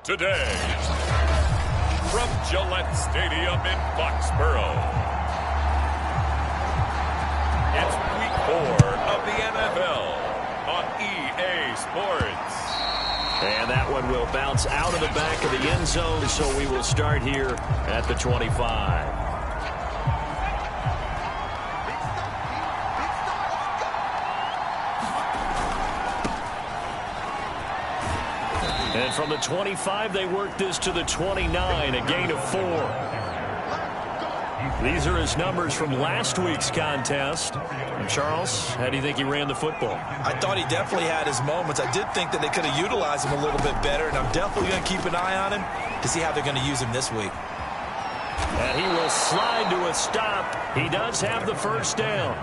Today, from Gillette Stadium in Foxborough, it's week 4 of the NFL on EA Sports. And that one will bounce out of the back of the end zone, so we will start here at the 25. And from the 25, they work this to the 29, a gain of 4. These are his numbers from last week's contest. And Charles, how do you think he ran the football? I thought he definitely had his moments. I did think that they could have utilized him a little bit better, and I'm definitely going to keep an eye on him to see how they're going to use him this week. And he will slide to a stop. He does have the first down.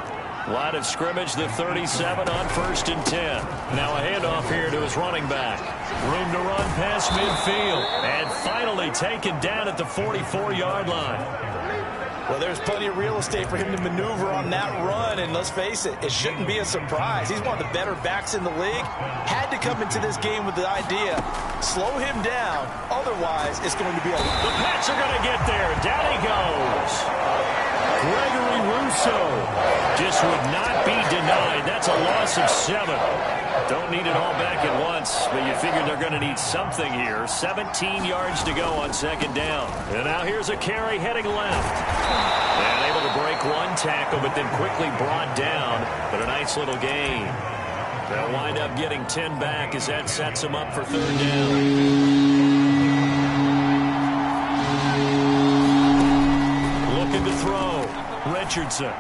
Line of scrimmage, the 37 on 1st and 10. Now a handoff here to his running back. Room to run past midfield. And finally taken down at the 44-yard line. Well, there's plenty of real estate for him to maneuver on that run, and let's face it, it shouldn't be a surprise. He's one of the better backs in the league. Had to come into this game with the idea, slow him down, otherwise it's going to be a... The Pats are going to get there. Down he goes. Gregory Rousseau just would not be denied. That's a loss of 7. Don't need it all back at once, but you figure they're going to need something here. 17 yards to go on 2nd down. And now here's a carry heading left. And able to break one tackle, but then quickly brought down. But a nice little gain. They'll wind up getting 10 back as that sets them up for 3rd down. Looking to throw. Richardson.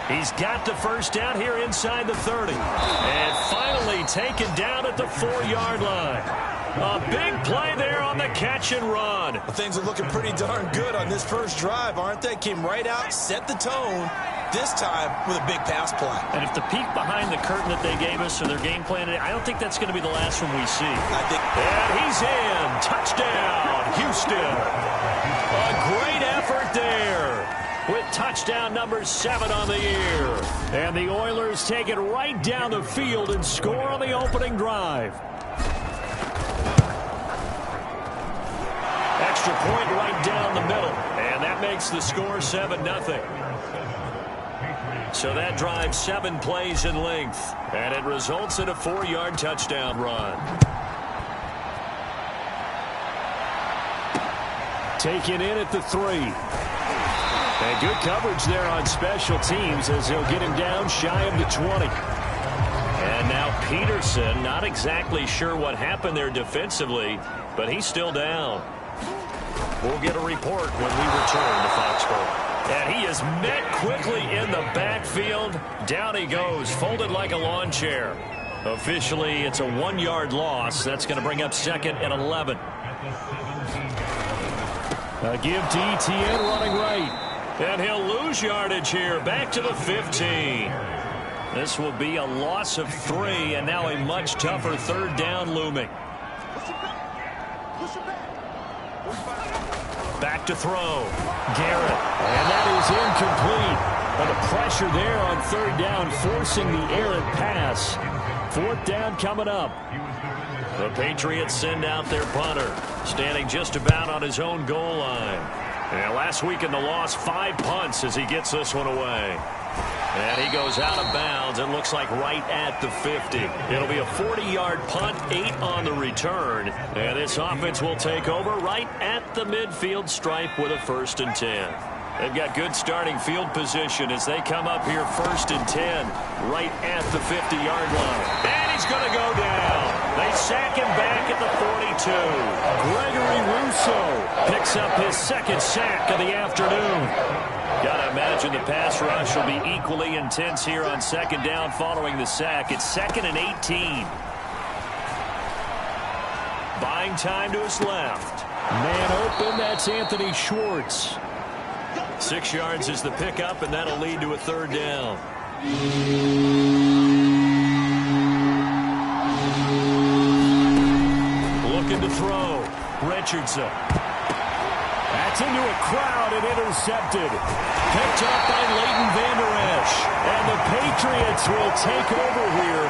He's got the first down here inside the 30. And finally taken down at the 4-yard line. A big play there on the catch and run. Well, things are looking pretty darn good on this first drive, aren't they? Came right out, set the tone, this time with a big pass play. And if the peek behind the curtain that they gave us or their game plan, I don't think that's going to be the last one we see. And he's in. Touchdown, Houston. A great effort there, with touchdown number 7 on the year. And the Oilers take it right down the field and score on the opening drive. Extra point right down the middle. And that makes the score 7-0. So that drives 7 plays in length. And it results in a 4-yard touchdown run. Taken in at the 3. And good coverage there on special teams as they'll get him down shy of the 20. And now Peterson, not exactly sure what happened there defensively, but he's still down. We'll get a report when we return to Foxborough. And he is met quickly in the backfield. Down he goes, folded like a lawn chair. Officially, it's a 1-yard loss. That's going to bring up 2nd and 11. A give to Etienne running right. And he'll lose yardage here, back to the 15. This will be a loss of 3, and now a much tougher 3rd down looming. Back to throw. Garrett. And that is incomplete. But the pressure there on 3rd down, forcing the errant pass. 4th down coming up. The Patriots send out their punter, standing just about on his own goal line. And last week in the loss, 5 punts as he gets this one away. And he goes out of bounds. It looks like right at the 50. It'll be a 40-yard punt, 8 on the return. And this offense will take over right at the midfield stripe with a 1st and 10. They've got good starting field position as they come up here 1st and 10 right at the 50-yard line. And he's going to go down. They sack him back at the 42. Gregory Rousseau picks up his 2nd sack of the afternoon. Got to imagine the pass rush will be equally intense here on 2nd down following the sack. It's 2nd and 18. Buying time to his left. Man open, that's Anthony Schwartz. 6 yards is the pickup, and that'll lead to a 3rd down. Looking to throw. Richardson. That's into a crowd and intercepted. Picked up by Leighton Vander Esch. And the Patriots will take over here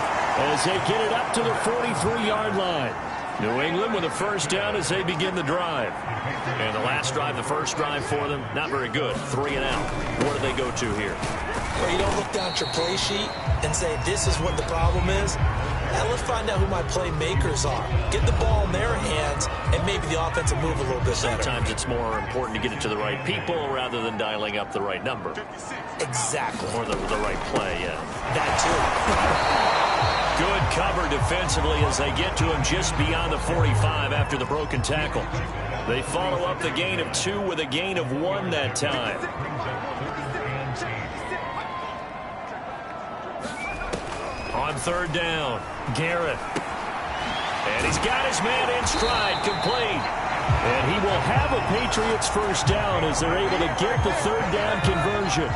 as they get it up to the 43-yard line. New England with a first down as they begin the drive. And the last drive, the first drive for them, not very good. 3 and out. What do they go to here? Well, you don't look down at your play sheet and say, this is what the problem is. Now let's find out who my playmakers are. Get the ball in their hands, and maybe the offense will move a little bit better. Sometimes it's more important to get it to the right people rather than dialing up the right number. Exactly. Or the right play, yeah. That too. Good cover defensively as they get to him just beyond the 45 after the broken tackle. They follow up the gain of 2 with a gain of 1 that time. On third down, Garrett. And he's got his man in stride, complete. And he will have a Patriots first down as they're able to get the third down conversion.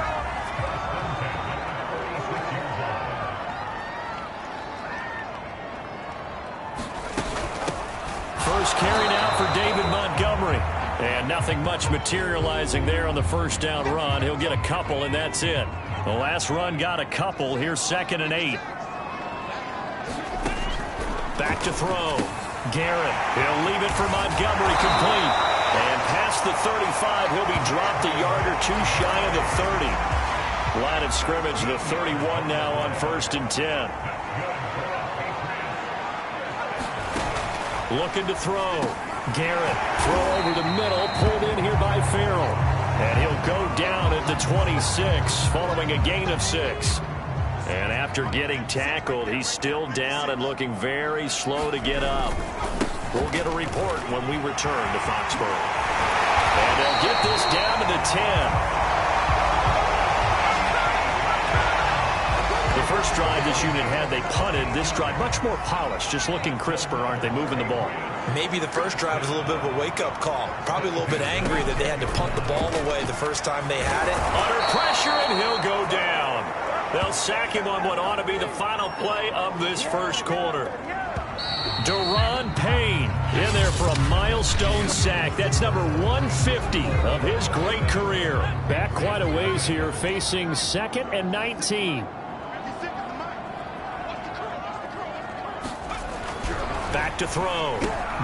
First carry now for David Montgomery. And nothing much materializing there on the first down run. He'll get a couple, and that's it. The last run got a couple. Here's 2nd and 8. Back to throw. Garrett. He'll leave it for Montgomery, complete. And past the 35, he'll be dropped a yard or 2 shy of the 30. Line of scrimmage, the 31 now on 1st and 10. Looking to throw. Garrett. Throw over the middle. Pulled in here by Farrell. And he'll go down at the 26 following a gain of 6. And after getting tackled, he's still down and looking very slow to get up. We'll get a report when we return to Foxborough. And they'll get this down to the 10. The first drive this unit had, they punted. This drive, much more polished, just looking crisper, aren't they, moving the ball? Maybe the first drive was a little bit of a wake-up call. Probably a little bit angry that they had to punt the ball away the first time they had it. Under pressure, and he'll go down. They'll sack him on what ought to be the final play of this first quarter. Daron Payne in there for a milestone sack. That's number 150 of his great career. Back quite a ways here, facing 2nd and 19. Back to throw.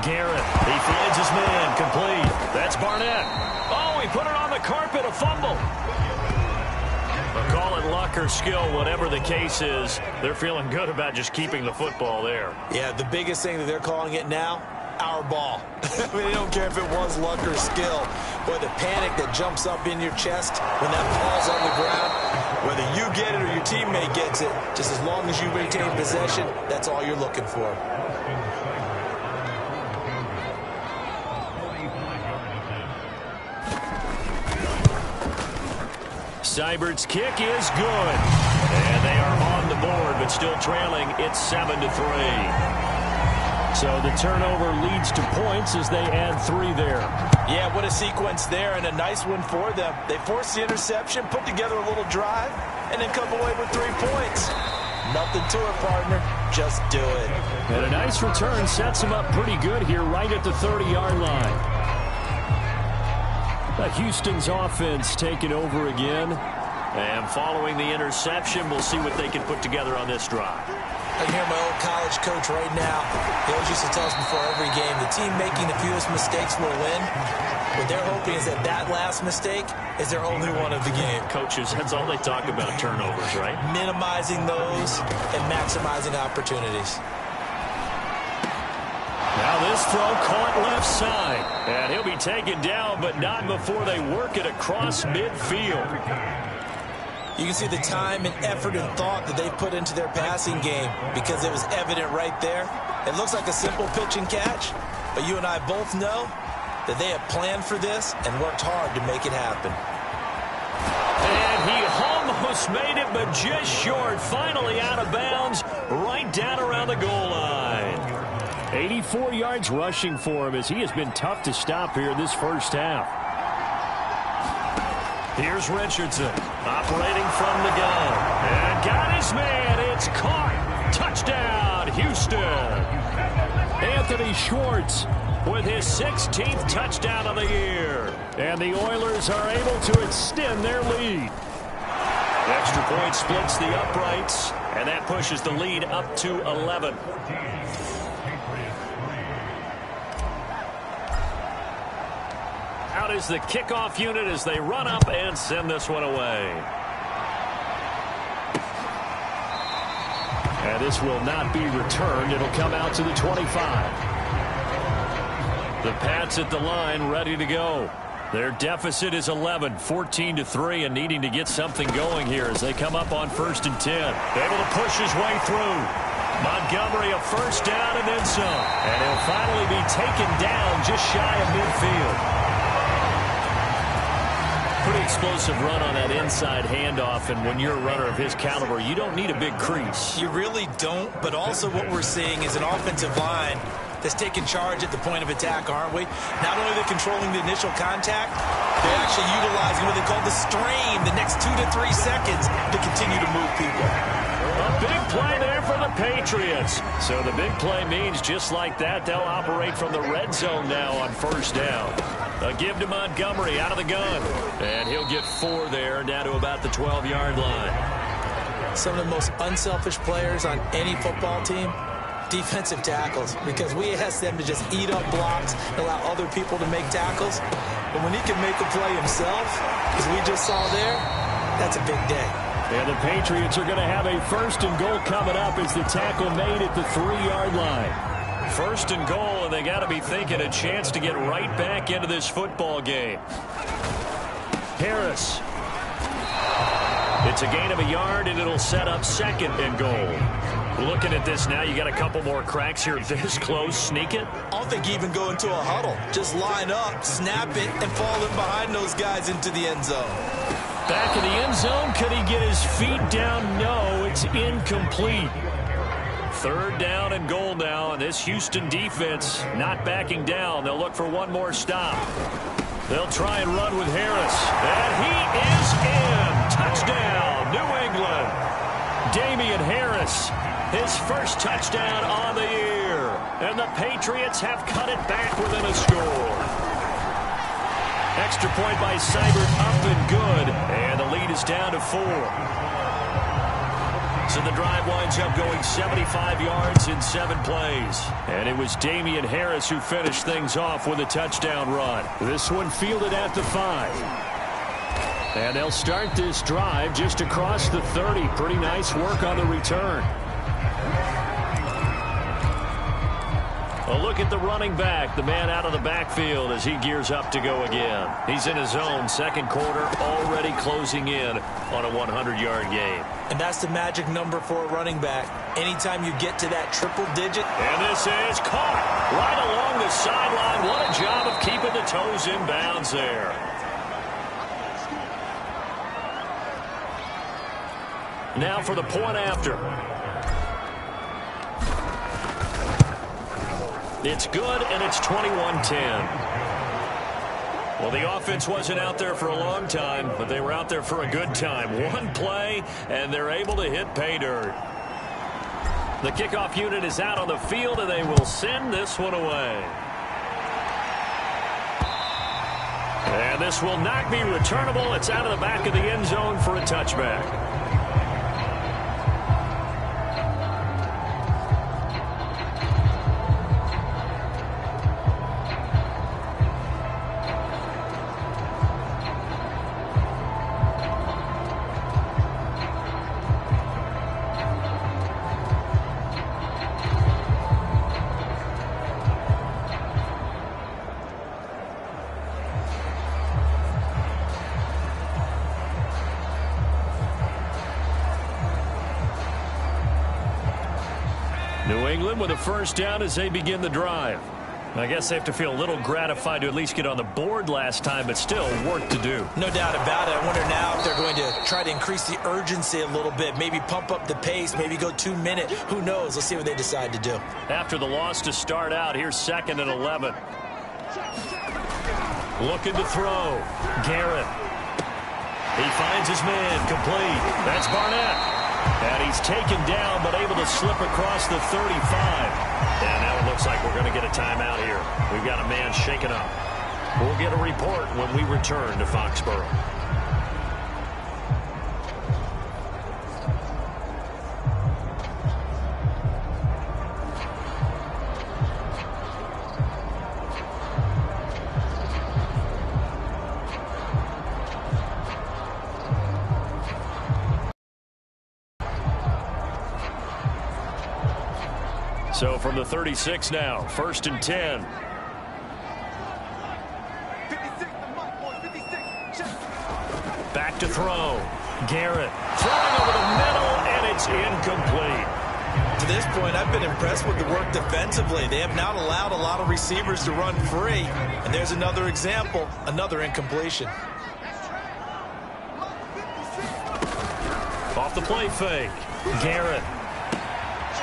Garrett. He finds his man. Complete. That's Barnett. Oh, he put it on the carpet. A fumble. Call it luck or skill, whatever the case is. They're feeling good about just keeping the football there. Yeah, the biggest thing that they're calling it now, our ball. I mean, they don't care if it was luck or skill. Boy, the panic that jumps up in your chest when that ball's on the ground, whether you get it or your teammate gets it, just as long as you retain possession, that's all you're looking for. Seibert's kick is good. And they are on the board, but still trailing. It's 7-3. So the turnover leads to points as they add 3 there. Yeah, what a sequence there, and a nice one for them. They force the interception, put together a little drive, and then come away with 3 points. Nothing to it, partner. Just do it. And a nice return sets them up pretty good here right at the 30-yard line. Houston's offense taking over again. And following the interception, we'll see what they can put together on this drive. I can hear my old college coach right now. He always used to tell us before every game, the team making the fewest mistakes will win. What they're hoping is that that last mistake is their only one of the game. Coaches, that's all they talk about, turnovers, right? Minimizing those and maximizing opportunities. Now this throw caught left side. And he'll be taken down, but not before they work it across midfield. You can see the time and effort and thought that they put into their passing game because it was evident right there. It looks like a simple pitch and catch, but you and I both know that they have planned for this and worked hard to make it happen. And he almost made it, but just short. Finally out of bounds, right down around the goal line. 84 yards rushing for him as he has been tough to stop here this first half. Here's Richardson operating from the gun. And got his man. It's caught. Touchdown, Houston. Anthony Schwartz with his 16th touchdown of the year. And the Oilers are able to extend their lead. Extra point splits the uprights, and that pushes the lead up to 11. Out is the kickoff unit as they run up and send this one away. And this will not be returned. It'll come out to the 25. The Pats at the line ready to go. Their deficit is 11, 14-3, and needing to get something going here as they come up on 1st and 10. Able to push his way through. Montgomery a first down and then some. And he'll finally be taken down just shy of midfield. Pretty explosive run on that inside handoff, and when you're a runner of his caliber, you don't need a big crease. You really don't, but also what we're seeing is an offensive line that's taking charge at the point of attack, aren't we? Not only are they controlling the initial contact, they're actually utilizing what they call the strain, the next 2 to 3 seconds to continue to move people. A big play there for the Patriots. So the big play means just like that, they'll operate from the red zone now on 1st down. A give to Montgomery out of the gun. And he'll get 4 there, down to about the 12-yard line. Some of the most unselfish players on any football team, defensive tackles, because we ask them to just eat up blocks and allow other people to make tackles. But when he can make a play himself, as we just saw there, that's a big day. And the Patriots are going to have a 1st and goal coming up as the tackle made at the 3-yard line. 1st and goal, and they got to be thinking a chance to get right back into this football game. Harris. It's a gain of a yard, and it'll set up 2nd and goal. Looking at this now, you got a couple more cracks here this close. Sneak it. I don't think even go into a huddle. Just line up, snap it, and fall in behind those guys into the end zone. Back in the end zone. Could he get his feet down? No, it's incomplete. 3rd down and goal now, and this Houston defense not backing down. They'll look for one more stop. They'll try and run with Harris. And he is in. Touchdown, New England. Damian Harris, his first touchdown on the year. And the Patriots have cut it back within a score. Extra point by Seibert, up and good. And the lead is down to 4. So the drive winds up going 75 yards in 7 plays. And it was Damian Harris who finished things off with a touchdown run. This one fielded at the 5. And they'll start this drive just across the 30. Pretty nice work on the return. A look at the running back, the man out of the backfield as he gears up to go again. He's in his own 2nd quarter, already closing in on a 100-yard game. And that's the magic number for a running back. Anytime you get to that triple digit. And this is caught right along the sideline. What a job of keeping the toes in bounds there. Now for the point after. It's good, and it's 21-10. Well, the offense wasn't out there for a long time, but they were out there for a good time. One play, and they're able to hit pay dirt. The kickoff unit is out on the field, and they will send this one away. And this will not be returnable. It's out of the back of the end zone for a touchback. New England with a first down as they begin the drive. I guess they have to feel a little gratified to at least get on the board last time, but still work to do. No doubt about it. I wonder now if they're going to try to increase the urgency a little bit, maybe pump up the pace, maybe go 2 minutes. Who knows? Let's see what they decide to do. After the loss to start out, here's 2nd and 11. Looking to throw. Garrett. He finds his man complete. That's Barnett. And he's taken down, but able to slip across the 35. And now it looks like we're going to get a timeout here. We've got a man shaken up. We'll get a report when we return to Foxborough. So from the 36 now, 1st and 10. Back to throw. Garrett throwing over the middle, and it's incomplete. To this point, I've been impressed with the work defensively. They have not allowed a lot of receivers to run free. And there's another example, another incompletion. Off the play fake. Garrett.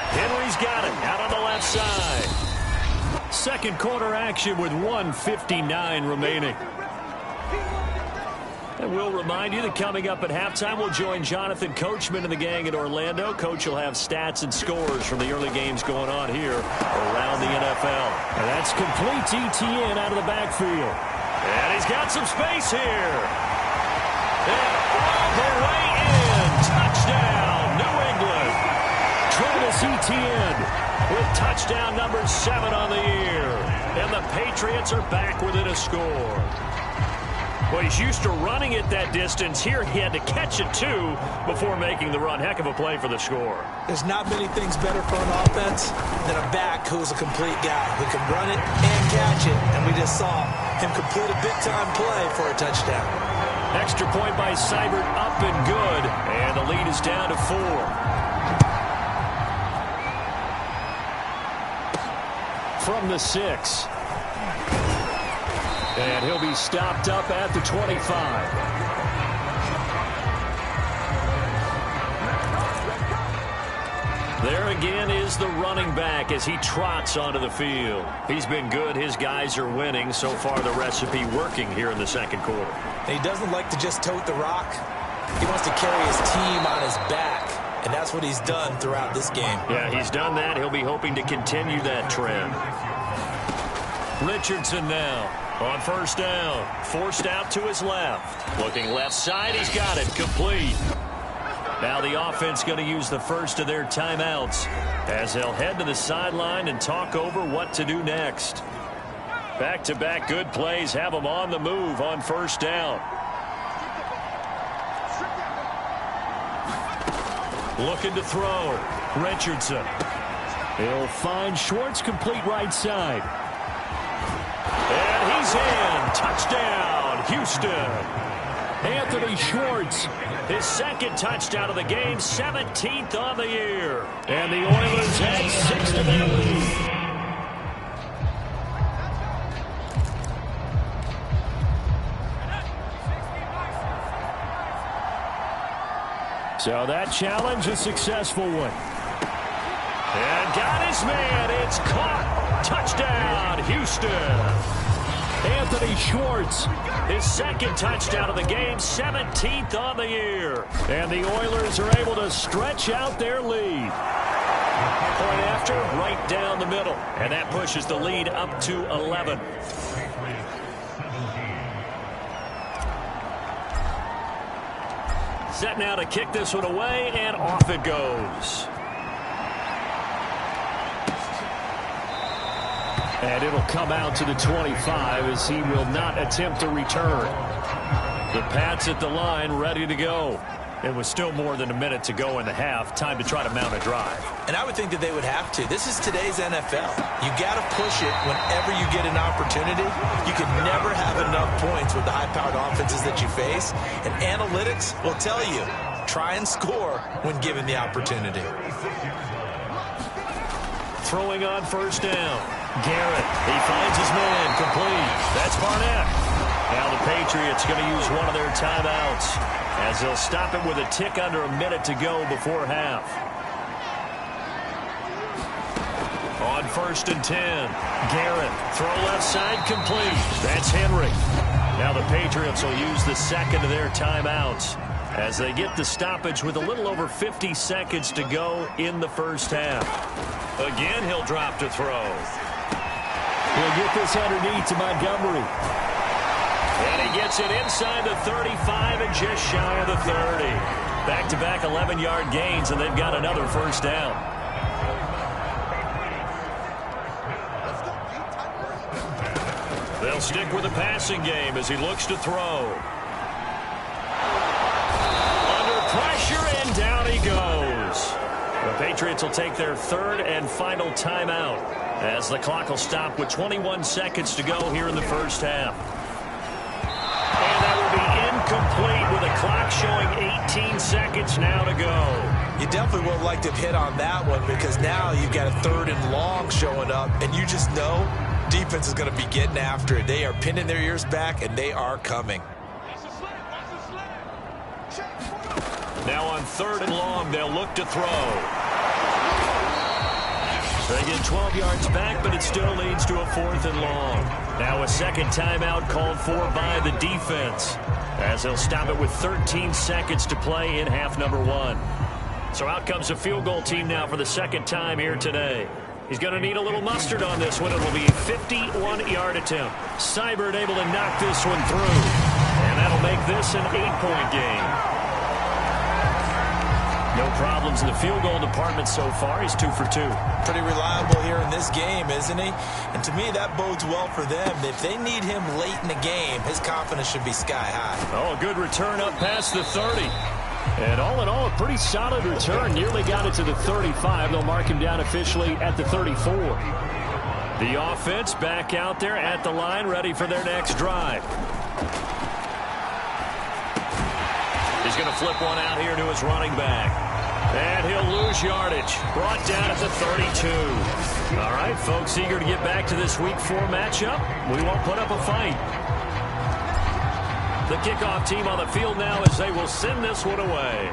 Henry's got it out on the left side. Second quarter action with 1:59 remaining. And we'll remind you that coming up at halftime, we'll join Jonathan Coachman and the gang in Orlando. Coach will have stats and scores from the early games going on here around the NFL. And that's complete to Etienne out of the backfield. And he's got some space here. And all the way in. Touchdown, New England. Travis Etienne with touchdown number 7 on the year. And the Patriots are back within a score. Well, he's used to running it that distance. Here he had to catch it, too, before making the run. Heck of a play for the score. There's not many things better for an offense than a back who's a complete guy who can run it and catch it. And we just saw him complete a big-time play for a touchdown. Extra point by Seibert, up and good. And the lead is down to 4. From the 6. And he'll be stopped up at the 25. There again is the running back as he trots onto the field. He's been good. His guys are winning. So far, the recipe working here in the second quarter. He doesn't like to just tote the rock. He wants to carry his team on his back. And that's what he's done throughout this game. Yeah, he's done that. He'll be hoping to continue that trend. Richardson now. On first down, forced out to his left. Looking left side, he's got it, complete. Now the offense going to use the first of their timeouts as they'll head to the sideline and talk over what to do next. Back-to-back good plays have them on the move on first down. Looking to throw. Richardson. He'll find Schwartz, complete right side. And he's in. Touchdown, Houston. Anthony Schwartz, his second touchdown of the game, 17th on the year. And the Oilers had 6 to their lead. So that challenge, a successful one. And got his man. It's caught. Touchdown, Houston. Anthony Schwartz, his second touchdown of the game, 17th on the year. And the Oilers are able to stretch out their lead. Point after, right down the middle. And that pushes the lead up to 11. Set now to kick this one away, and off it goes. And it'll come out to the 25 as he will not attempt to return. The Pats at the line, ready to go. It was still more than a minute to go in the half. Time to try to mount a drive. And I would think that they would have to. This is today's NFL. You got to push it whenever you get an opportunity. You can never have enough points with the high-powered offenses that you face. And analytics will tell you, try and score when given the opportunity. Throwing on first down. Garrett, he finds his man, complete. That's Barnett. Now the Patriots going to use one of their timeouts as they'll stop it with a tick under a minute to go before half. On first and 10, Garrett, throw left side, complete. That's Henry. Now the Patriots will use the second of their timeouts as they get the stoppage with a little over 50 seconds to go in the first half. Again, he'll drop to throw. He'll get this underneath to Montgomery. And he gets it inside the 35 and just shy of the 30. Back-to-back 11-yard gains, and they've got another first down. They'll stick with the passing game as he looks to throw. Under pressure, and down he goes. The Patriots will take their third and final timeout as the clock will stop with 21 seconds to go here in the first half. And that will be incomplete with a clock showing 18 seconds now to go. You definitely would have liked to have hit on that one because now you've got a third and long showing up, and you just know defense is going to be getting after it. They are pinning their ears back, and they are coming. Now on third and long, they'll look to throw. They get 12 yards back, but it still leads to a fourth and long. Now a second timeout called for by the defense, as they'll stop it with 13 seconds to play in half number one. So out comes a field goal team now for the second time here today. He's going to need a little mustard on this one. It will be a 51-yard attempt. Seibert able to knock this one through, and that'll make this an 8-point game. No problems in the field goal department so far. He's 2 for 2. Pretty reliable here in this game, isn't he? And to me, that bodes well for them. If they need him late in the game, his confidence should be sky high. Oh, a good return up past the 30. And all in all, a pretty solid return. Nearly got it to the 35. They'll mark him down officially at the 34. The offense back out there at the line, ready for their next drive. He's going to flip one out here to his running back. And he'll lose yardage. Brought down at the 32. All right, folks, eager to get back to this Week 4 matchup. We won't put up a fight. The kickoff team on the field now as they will send this one away.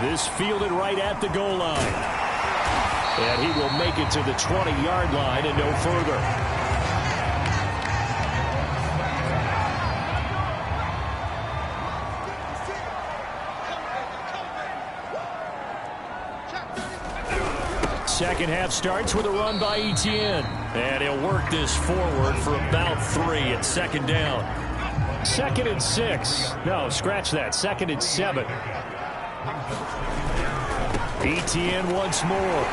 This fielded right at the goal line. And he will make it to the 20-yard line and no further. Second half starts with a run by Etienne. And he'll work this forward for about 3 at second down. 2nd and 6. No, scratch that. 2nd and 7. Etienne once more.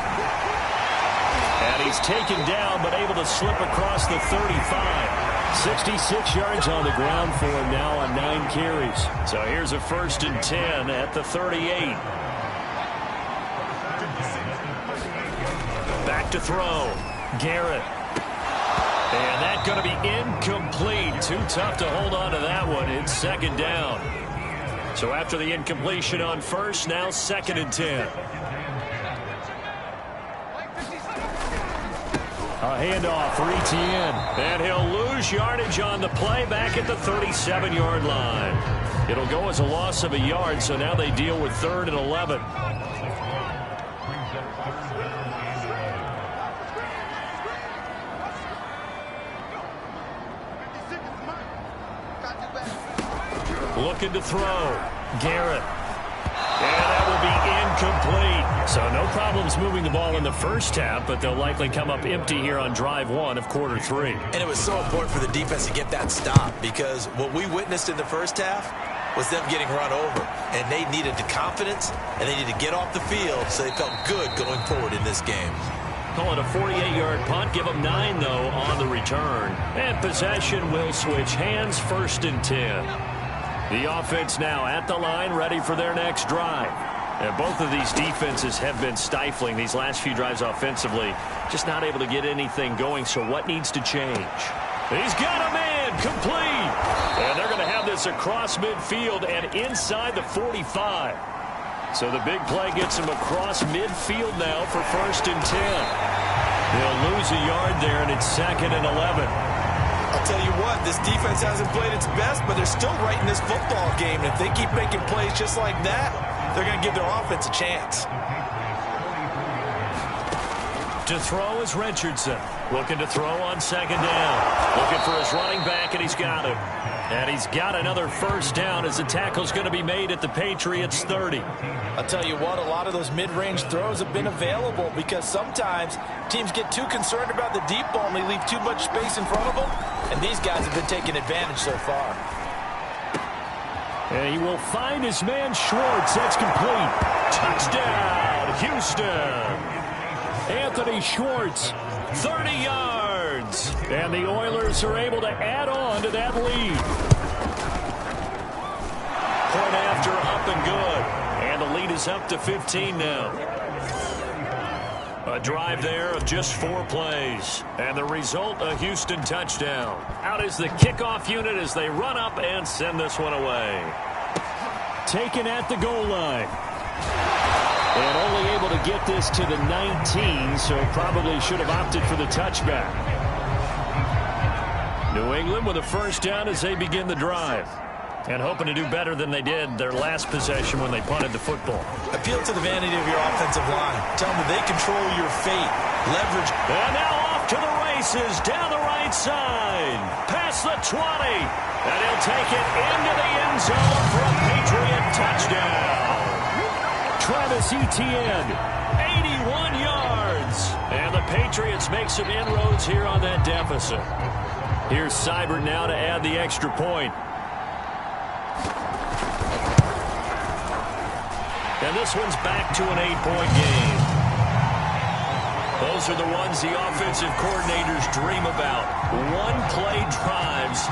And he's taken down but able to slip across the 35. 66 yards on the ground for him now on 9 carries. So here's a 1st and 10 at the 38. Back to throw. Garrett. And that's going to be incomplete. Too tough to hold on to that one. It's 2nd down. So after the incompletion on 1st, now 2nd and 10. A handoff for Etienne. And he'll lose yardage on the play back at the 37-yard line. It'll go as a loss of a yard, so now they deal with 3rd and 11. Looking to throw. Garrett. And that will be incomplete. So no problems moving the ball in the first half, but they'll likely come up empty here on drive 1 of quarter 3. And it was so important for the defense to get that stop because what we witnessed in the first half was them getting run over. And they needed the confidence, and they needed to get off the field so they felt good going forward in this game. Call it a 48-yard punt. Give them 9, though, on the return. And possession will switch hands. 1st and 10. The offense now at the line, ready for their next drive. And both of these defenses have been stifling these last few drives offensively. Just not able to get anything going, so what needs to change? He's got a man, complete. And they're going to have this across midfield and inside the 45. So the big play gets him across midfield now for 1st and 10. They'll lose a yard there, and it's 2nd and 11. I'll tell you what, this defense hasn't played its best, but they're still right in this football game. And if they keep making plays just like that, they're going to give their offense a chance. To throw is Richardson. Looking to throw on 2nd down. Looking for his running back, and he's got him. And he's got another 1st down as the tackle's going to be made at the Patriots 30. I'll tell you what, a lot of those mid-range throws have been available because sometimes teams get too concerned about the deep ball and they leave too much space in front of them. And these guys have been taking advantage so far. And he will find his man Schwartz. That's complete. Touchdown, Houston. Anthony Schwartz, 30 yards. And the Oilers are able to add on to that lead. Point after, up and good. And the lead is is up to 15 now. A drive there of just 4 plays. And the result, a Houston touchdown. Out is the kickoff unit as they run up and send this one away. Taken at the goal line. And only able to get this to the 19, so probably should have opted for the touchback. New England with a first down as they begin the drive. And hoping to do better than they did their last possession when they punted the football. Appeal to the vanity of your offensive line. Tell them that they control your fate. Leverage. And now off to the races down the right side. Past the 20. And he'll take it into the end zone for a Patriot touchdown. Travis Etienne, 81 yards. And the Patriots make some inroads here on that deficit. Here's Seibert now to add the extra point. And this one's back to an 8-point game. Those are the ones the offensive coordinators dream about. One-play drives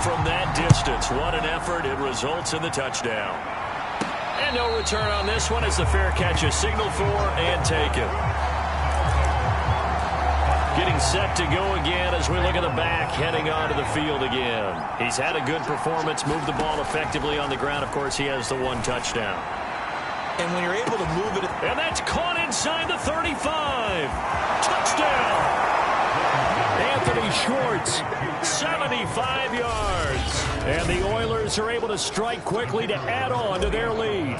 from that distance. What an effort. It results in the touchdown. And no return on this one as the fair catch is signaled for and taken. Getting set to go again as we look at the back, heading onto the field again. He's had a good performance, moved the ball effectively on the ground. Of course, he has the 1 touchdown. And when you're able to move it... And that's caught inside the 35. Touchdown! Anthony Schwartz, 75 yards. And the Oilers are able to strike quickly to add on to their lead.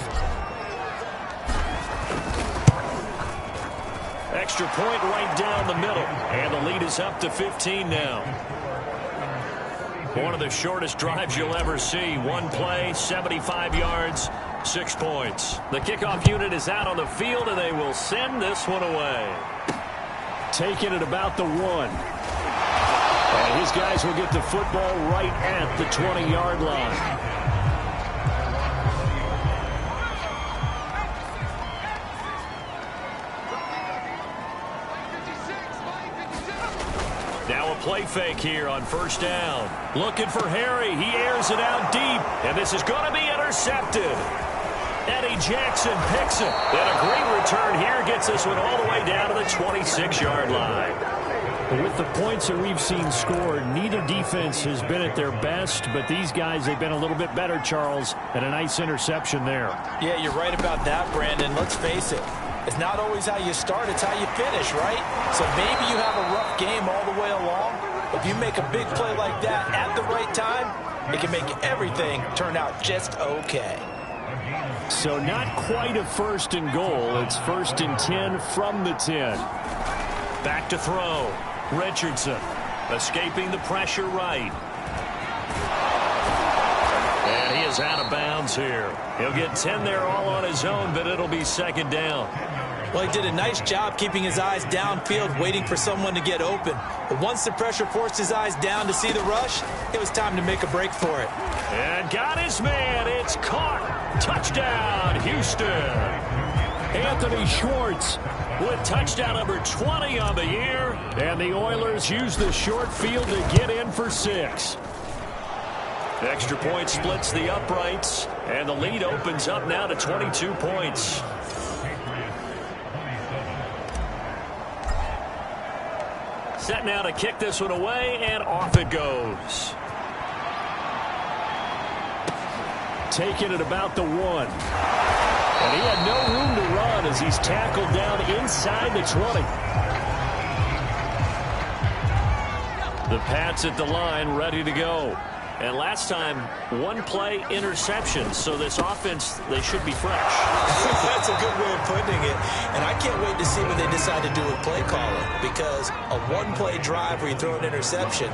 Extra point right down the middle. And the lead is up to 15 now. One of the shortest drives you'll ever see. 1 play, 75 yards. 6 points. The kickoff unit is out on the field, and they will send this one away. Taking it about the 1. And his guys will get the football right at the 20-yard line. Now a play fake here on first down. Looking for Harry. He airs it out deep, and this is going to be intercepted. Eddie Jackson picks it. And a great return here gets this one all the way down to the 26-yard line. With the points that we've seen scored, neither defense has been at their best, but these guys, they've been a little bit better, Charles, and a nice interception there. Yeah, you're right about that, Brandon. Let's face it. It's not always how you start, it's how you finish, right? So maybe you have a rough game all the way along. If you make a big play like that at the right time, it can make everything turn out just okay. So not quite a 1st and goal. It's 1st and 10 from the 10. Back to throw. Richardson escaping the pressure right. And he is out of bounds here. He'll get 10 there all on his own, but it'll be 2nd down. Well, he did a nice job keeping his eyes downfield, waiting for someone to get open. But once the pressure forced his eyes down to see the rush, it was time to make a break for it. And got his man. It's caught. Touchdown, Houston. Anthony Schwartz with touchdown number 20 on the year. And the Oilers use the short field to get in for 6. Extra point splits the uprights. And the lead opens up now to 22 points. Set now to kick this one away, and off it goes. Taking it about the 1. And he had no room to run as he's tackled down inside the 20. The Pats at the line ready to go. And last time, 1 play interception. So this offense, they should be fresh. That's a good way of putting it. And I can't wait to see what they decide to do with play calling. Because a 1-play drive where you throw an interception,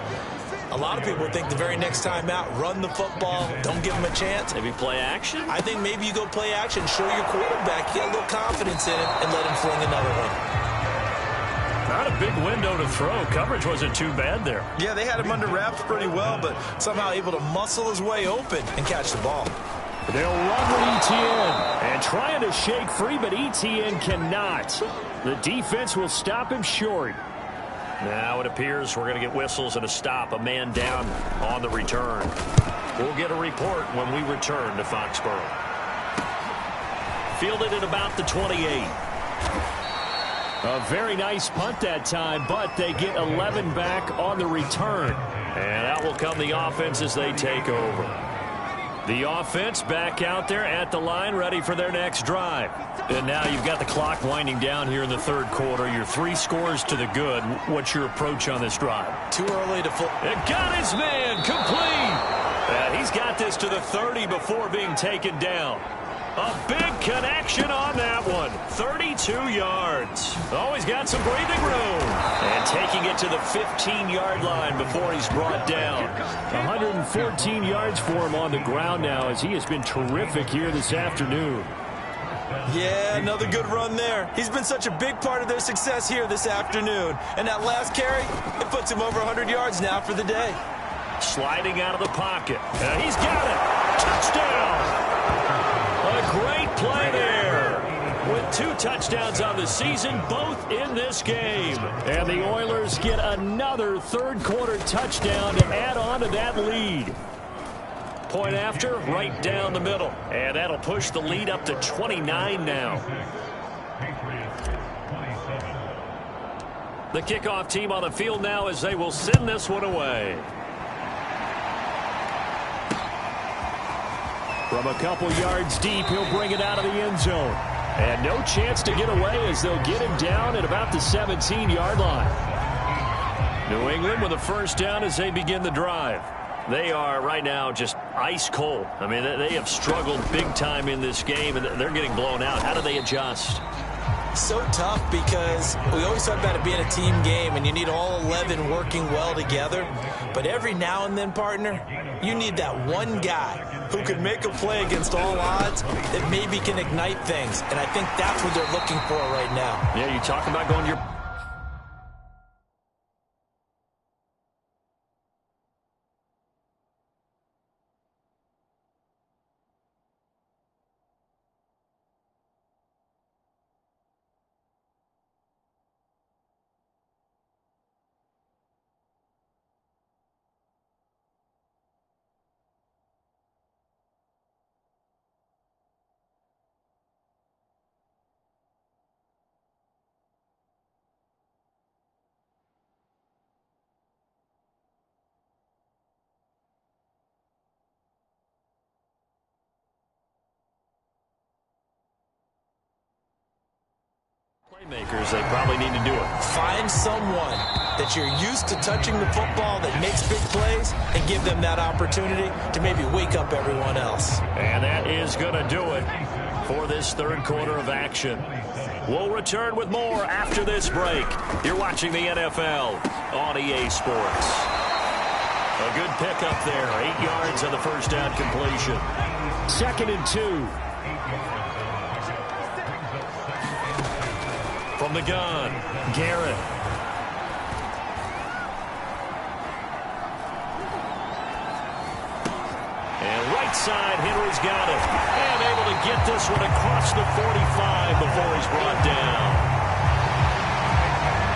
a lot of people think the very next time out, run the football, don't give them a chance. Maybe play action? I think maybe you go play action, show your quarterback, get a little confidence in it, and let him fling another one. Not a big window to throw. Coverage wasn't too bad there. Yeah, they had him under wraps pretty well, but somehow able to muscle his way open and catch the ball. They'll run with Etienne and trying to shake free, but Etienne cannot. The defense will stop him short. Now it appears we're going to get whistles and a stop. A man down on the return. We'll get a report when we return to Foxborough. fielded at about the 28. A very nice punt that time, but they get 11 back on the return. And out will come the offense as they take over. The offense back out there at the line, ready for their next drive. And now you've got the clock winding down here in the third quarter. Your 3 scores to the good. What's your approach on this drive? Too early to It got his man complete. And he's got this to the 30 before being taken down. A big connection on that one. 32 yards. Always got some breathing room. And taking it to the 15-yard line before he's brought down. 114 yards for him on the ground now as he has been terrific here this afternoon. Yeah, another good run there. He's been such a big part of their success here this afternoon. And that last carry, it puts him over 100 yards now for the day. Sliding out of the pocket. He's got it. Touchdown. A great play there. With 2 touchdowns on the season, both in this game. And the Oilers get another third-quarter touchdown to add on to that lead. Point after, right down the middle. And that'll push the lead up to 29 now. The kickoff team on the field now as they will send this one away. From a couple yards deep, he'll bring it out of the end zone. And no chance to get away as they'll get him down at about the 17-yard line. New England with a first down as they begin the drive. They are right now just ice cold. I mean, they have struggled big time in this game, and they're getting blown out. How do they adjust? So tough because we always talk about it being a team game and you need all 11 working well together. But every now and then, partner, you need that one guy who can make a play against all odds that maybe can ignite things. And I think that's what they're looking for right now. Yeah, you talk about going to your... Playmakers, they probably need to do it. Find someone that you're used to touching the football that makes big plays and give them that opportunity to maybe wake up everyone else. And that is going to do it for this third quarter of action. We'll return with more after this break. You're watching the NFL on EA Sports. A good pickup there. 8 yards on the first down completion. 2nd and 2. From the gun, Garrett. And right side, Henry's got it. And able to get this one across the 45 before he's brought down.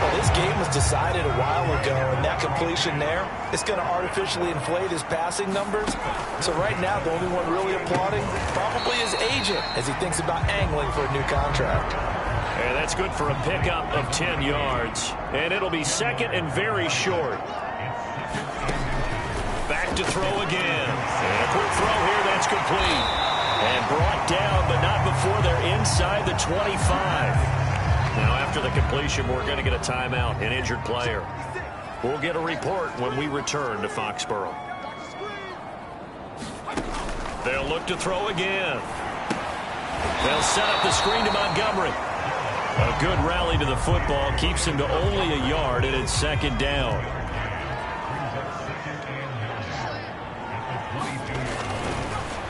Well, this game was decided a while ago, and that completion there, it's going to artificially inflate his passing numbers. So right now, the only one really applauding probably his agent as he thinks about angling for a new contract. And that's good for a pickup of 10 yards. And it'll be 2nd and very short. Back to throw again. And a quick throw here, that's complete. And brought down, but not before they're inside the 25. Now after the completion, we're going to get a timeout, an injured player. We'll get a report when we return to Foxborough. They'll look to throw again. They'll set up the screen to Montgomery. A good rally to the football keeps him to only a yard, and it's 2nd down.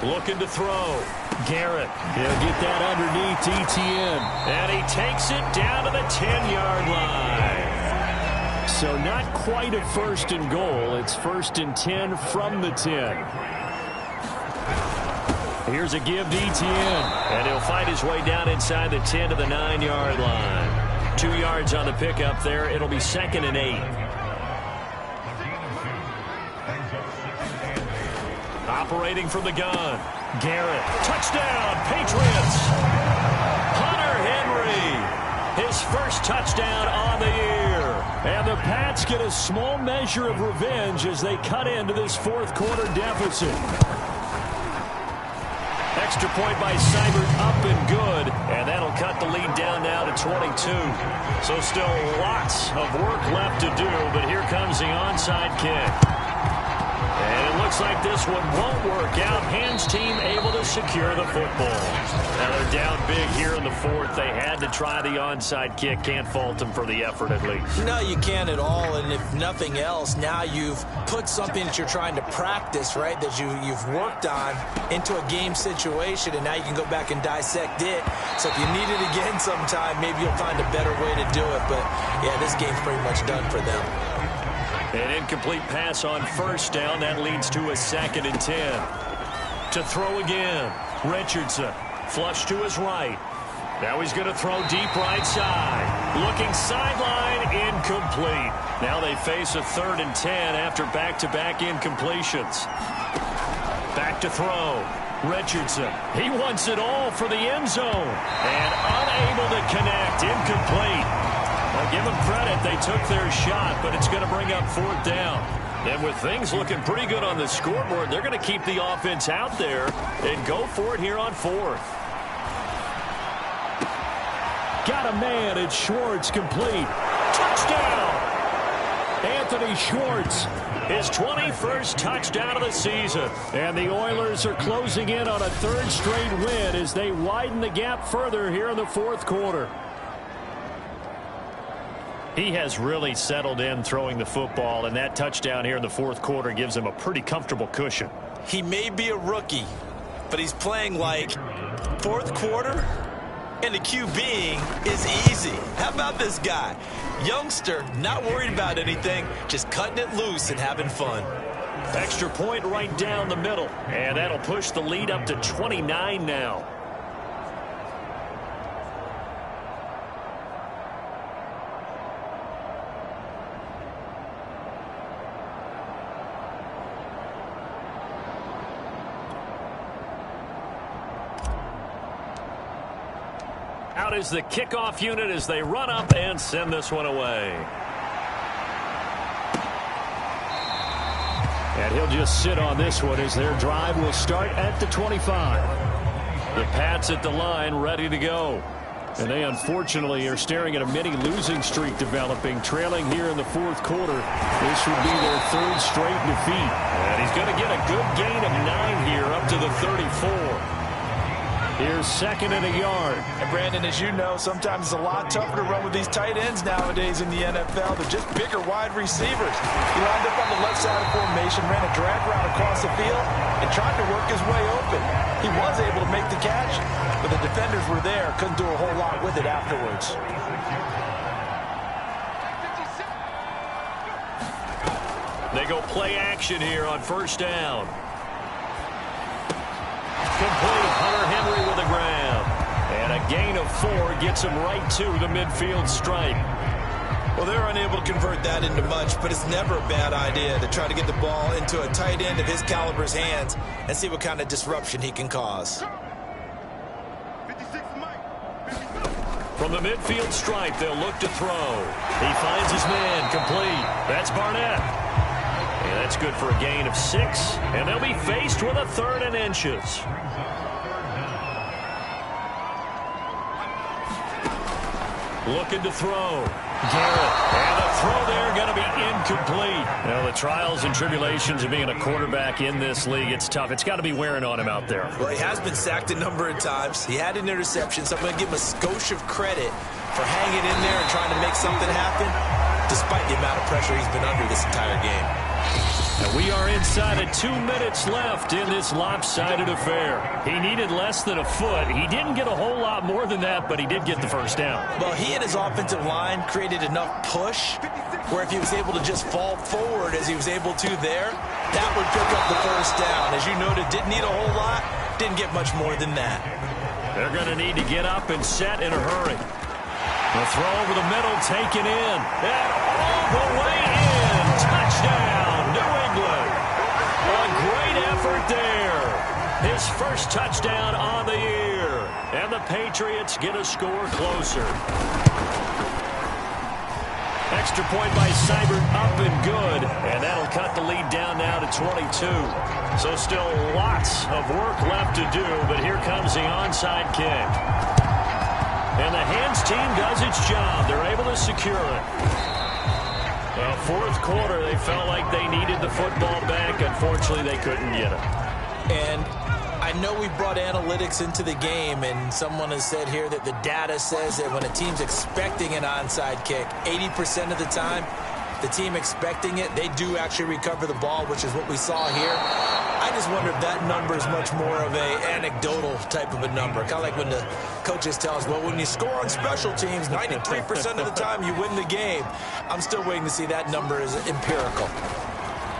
Looking to throw. Garrett. He'll get that underneath Etienne. And he takes it down to the 10-yard line. So not quite a 1st and goal. It's 1st and 10 from the 10. Here's a give to Etienne. And he'll fight his way down inside the 10 to the 9-yard line. 2 yards on the pickup there. It'll be 2nd and 8. Operating from the gun. Garrett. Touchdown, Patriots. first touchdown on the year. And the Pats get a small measure of revenge as they cut into this fourth quarter deficit. Extra point by Seibert, up and good, and that'll cut the lead down now to 22. So still lots of work left to do, but here comes the onside kick. And it looks like this one won't work out. Hans team able to secure the football. Now they're down big here in the fourth. They had to try the onside kick. Can't fault them for the effort at least. No, you can't at all. And if nothing else, now you've put something that you're trying to practice, right, that you've worked on into a game situation, and now you can go back and dissect it. So if you need it again sometime, maybe you'll find a better way to do it. But, yeah, this game's pretty much done for them. An incomplete pass on first down. That leads to a 2nd and 10. To throw again. Richardson. Flush to his right. Now he's going to throw deep right side. Looking sideline. Incomplete. Now they face a 3rd and 10 after back-to-back incompletions. Back to throw. Richardson. He wants it all for the end zone. And unable to connect. Incomplete. Well, give them credit. They took their shot, but it's going to bring up 4th down. And with things looking pretty good on the scoreboard, they're going to keep the offense out there and go for it here on 4th. Got a man. It's Schwartz, complete. Touchdown! Anthony Schwartz, his 21st touchdown of the season. And the Oilers are closing in on a 3rd straight win as they widen the gap further here in the fourth quarter. He has really settled in throwing the football, and that touchdown here in the fourth quarter gives him a pretty comfortable cushion. He may be a rookie, but he's playing like fourth quarter, and the QBing is easy. How about this guy? Youngster, not worried about anything, just cutting it loose and having fun. Extra point right down the middle, and that'll push the lead up to 29 now. Out is the kickoff unit as they run up and send this one away. And he'll just sit on this one as their drive will start at the 25. The Pats at the line ready to go. And they unfortunately are staring at a mini losing streak developing, trailing here in the fourth quarter. This would be their 3rd straight defeat. And he's going to get a good gain of 9 here up to the 34. Here's 2nd and a yard. And Brandon, as you know, sometimes it's a lot tougher to run with these tight ends nowadays in the NFL. They're just bigger wide receivers. He lined up on the left side of formation, ran a drag route across the field, and tried to work his way open. He was able to make the catch, but the defenders were there. Couldn't do a whole lot with it afterwards. They go play action here on first down. Complete. Hunter Henry with the grab. And a gain of 4 gets him right to the midfield stripe. Well, they're unable to convert that into much, but it's never a bad idea to try to get the ball into a tight end of his caliber's hands and see what kind of disruption he can cause. From the midfield stripe, they'll look to throw. He finds his man, complete. That's Barnett. And that's good for a gain of 6. And they'll be faced with a 3rd and inches. Looking to throw. Garrett. And the throw there going to be incomplete. Well, the trials and tribulations of being a quarterback in this league, it's tough. It's got to be wearing on him out there. Well, he has been sacked a number of times. He had an interception, so I'm going to give him a skosh of credit for hanging in there and trying to make something happen, despite the amount of pressure he's been under this entire game. And we are inside of 2 minutes left in this lopsided affair. He needed less than a foot. He didn't get a whole lot more than that, but he did get the first down. Well, he and his offensive line created enough push where if he was able to just fall forward as he was able to there, that would pick up the first down. As you noted, didn't need a whole lot, didn't get much more than that. They're going to need to get up and set in a hurry. The throw over the middle, taken in. And all the way in. Touchdown, New England. A great effort there. His first touchdown on the year. And the Patriots get a score closer. Extra point by Seibert, up and good. And that'll cut the lead down now to 22. So still lots of work left to do, but here comes the onside kick. And the hands team does its job. They're able to secure it. Well, fourth quarter, they felt like they needed the football back. Unfortunately, they couldn't get it. And I know we brought analytics into the game, and someone has said here that the data says that when a team's expecting an onside kick, 80% of the time, the team expecting it, they do actually recover the ball, which is what we saw here. I just wonder if that number is much more of a anecdotal type of a number. Kind of like when the coaches tell us, well, when you score on special teams, 93% of the time you win the game. I'm still waiting to see that number is empirical.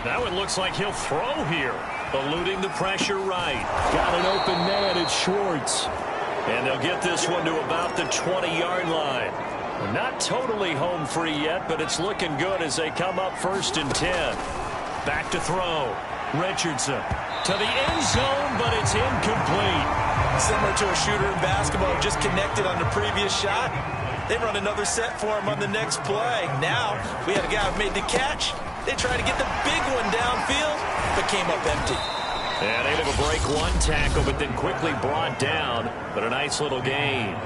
That one looks like he'll throw here. Eluding the pressure right. Got an open man at Schwartz. And they'll get this one to about the 20-yard line. Not totally home free yet, but it's looking good as they come up 1st and 10. Back to throw. Richardson to the end zone, but it's incomplete. Similar to a shooter in basketball, just connected on the previous shot. They run another set for him on the next play. Now, we had a guy who made the catch. They tried to get the big one downfield, but came up empty. And able to break one tackle, but then quickly brought down. But a nice little gain.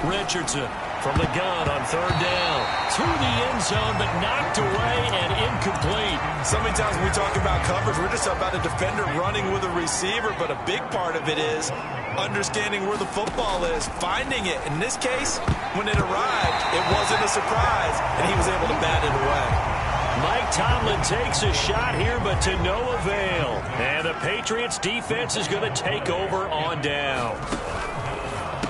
Richardson from the gun on 3rd down. To the end zone, but knocked away and incomplete. So many times when we talk about coverage, we're just about a defender running with a receiver, but a big part of it is understanding where the football is, finding it. In this case, when it arrived, it wasn't a surprise, and he was able to bat it away. Mike Tomlin takes a shot here, but to no avail. And the Patriots defense is going to take over on down.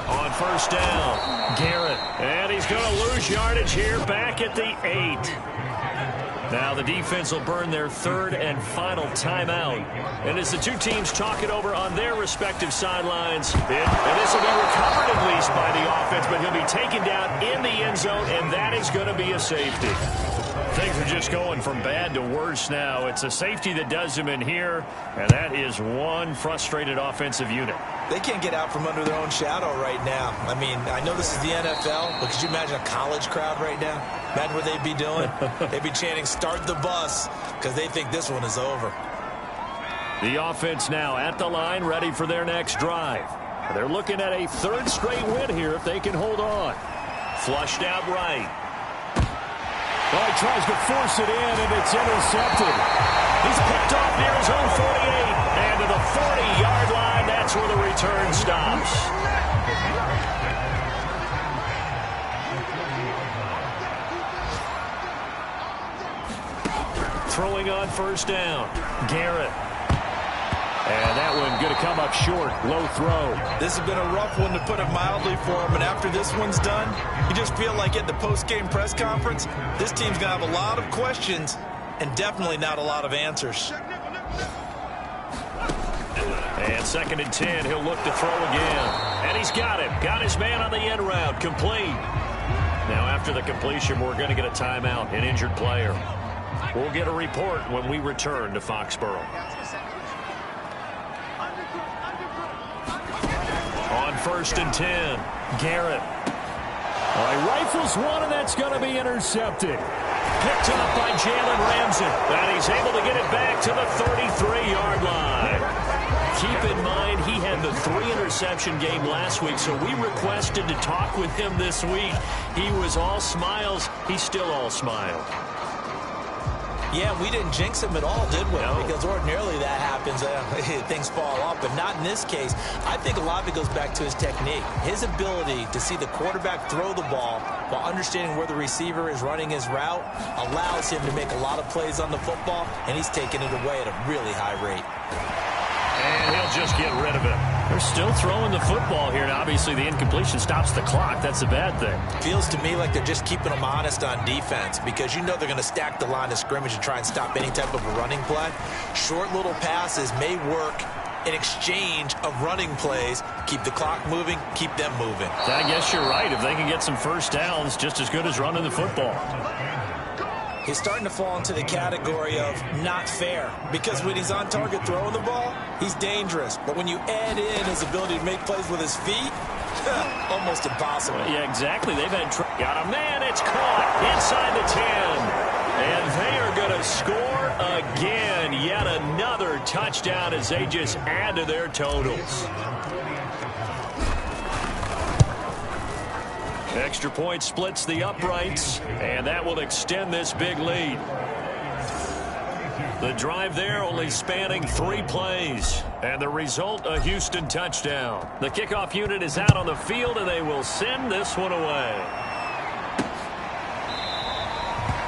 On 1st down, Garrett. And he's going to lose yardage here back at the 8. Now the defense will burn their 3rd and final timeout. And as the two teams talk it over on their respective sidelines, and this will be recovered at least by the offense, but he'll be taken down in the end zone, and that is going to be a safety. Things are just going from bad to worse now. It's a safety that does them in here, and that is one frustrated offensive unit. They can't get out from under their own shadow right now. I mean, I know this is the NFL, but could you imagine a college crowd right now? Imagine what they'd be doing. They'd be chanting, "Start the bus," because they think this one is over. The offense now at the line, ready for their next drive. They're looking at a 3rd straight win here if they can hold on. Flushed out right. Well, he tries to force it in, and it's intercepted. He's picked off near his own 48. And to the 40-yard line, that's where the return stops. Throwing on 1st down. Garrett. And that one going to come up short. Low throw. This has been a rough one, to put it mildly, for him. And after this one's done, you just feel like at the post-game press conference, this team's going to have a lot of questions and definitely not a lot of answers. And 2nd and 10. He'll look to throw again. And he's got him. Got his man on the end route. Complete. Now after the completion, we're going to get a timeout. An injured player. We'll get a report when we return to Foxborough. On 1st and 10, Garrett. All right, rifles one, and that's going to be intercepted. Picked up by Jalen Ramsey. And he's able to get it back to the 33-yard line. Keep in mind, he had the 3-interception game last week, so we requested to talk with him this week. He was all smiles. He's still all smile. Yeah, we didn't jinx him at all, did we? No. Because ordinarily that happens. Things fall off, but not in this case. I think a lot of it goes back to his technique. His ability to see the quarterback throw the ball while understanding where the receiver is running his route allows him to make a lot of plays on the football, and he's taking it away at a really high rate. And he'll just get rid of it. They're still throwing the football here, and obviously the incompletion stops the clock. That's a bad thing. Feels to me like they're just keeping them honest on defense, because you know they're going to stack the line of scrimmage and try and stop any type of a running play. Short little passes may work in exchange of running plays. Keep the clock moving, keep them moving. I guess you're right. If they can get some 1st downs, just as good as running the football. is starting to fall into the category of not fair. Because when he's on target throwing the ball, he's dangerous. But when you add in his ability to make plays with his feet, almost impossible. Yeah, exactly. They've had got a man. It's caught inside the 10. And they are going to score again. Yet another touchdown as they just add to their totals. Extra point splits the uprights, and that will extend this big lead. The drive there only spanning 3 plays, and the result, a Houston touchdown. The kickoff unit is out on the field, and they will send this one away.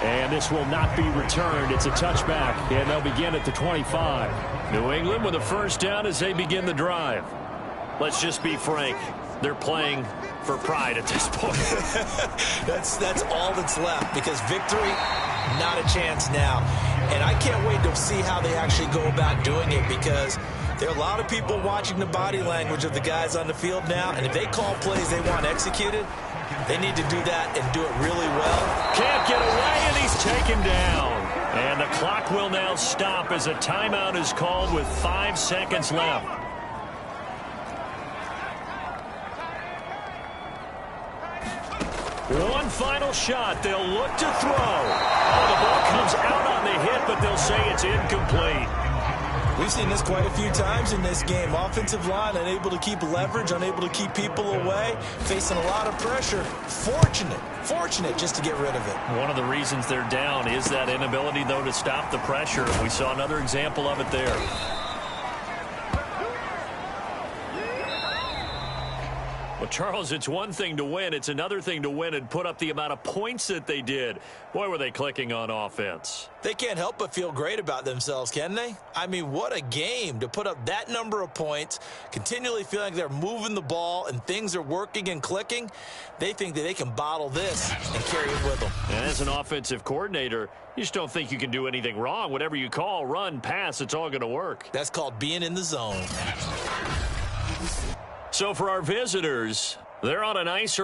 And this will not be returned. It's a touchback, and they'll begin at the 25. New England with a first down as they begin the drive. Let's just be frank. They're playing for pride at this point. That's all that's left, because victory, not a chance now. And I can't wait to see how they actually go about doing it, because there are a lot of people watching the body language of the guys on the field now, and if they call plays they want executed, they need to do that and do it really well. Can't get away, and he's taken down. And the clock will now stop as a timeout is called with 5 seconds left. One final shot. They'll look to throw. Oh, the ball comes out on the hit, but they'll say it's incomplete. We've seen this quite a few times in this game. Offensive line unable to keep leverage, unable to keep people away, facing a lot of pressure. Fortunate just to get rid of it. One of the reasons they're down is that inability, though, to stop the pressure. We saw another example of it there. Well, Charles, it's one thing to win. It's another thing to win and put up the amount of points that they did. Boy, were they clicking on offense. They can't help but feel great about themselves, can they? I mean, what a game to put up that number of points, continually feeling like they're moving the ball and things are working and clicking. They think that they can bottle this and carry it with them. And as an offensive coordinator, you just don't think you can do anything wrong. Whatever you call, run, pass, it's all going to work. That's called being in the zone. So for our visitors, they're on a nice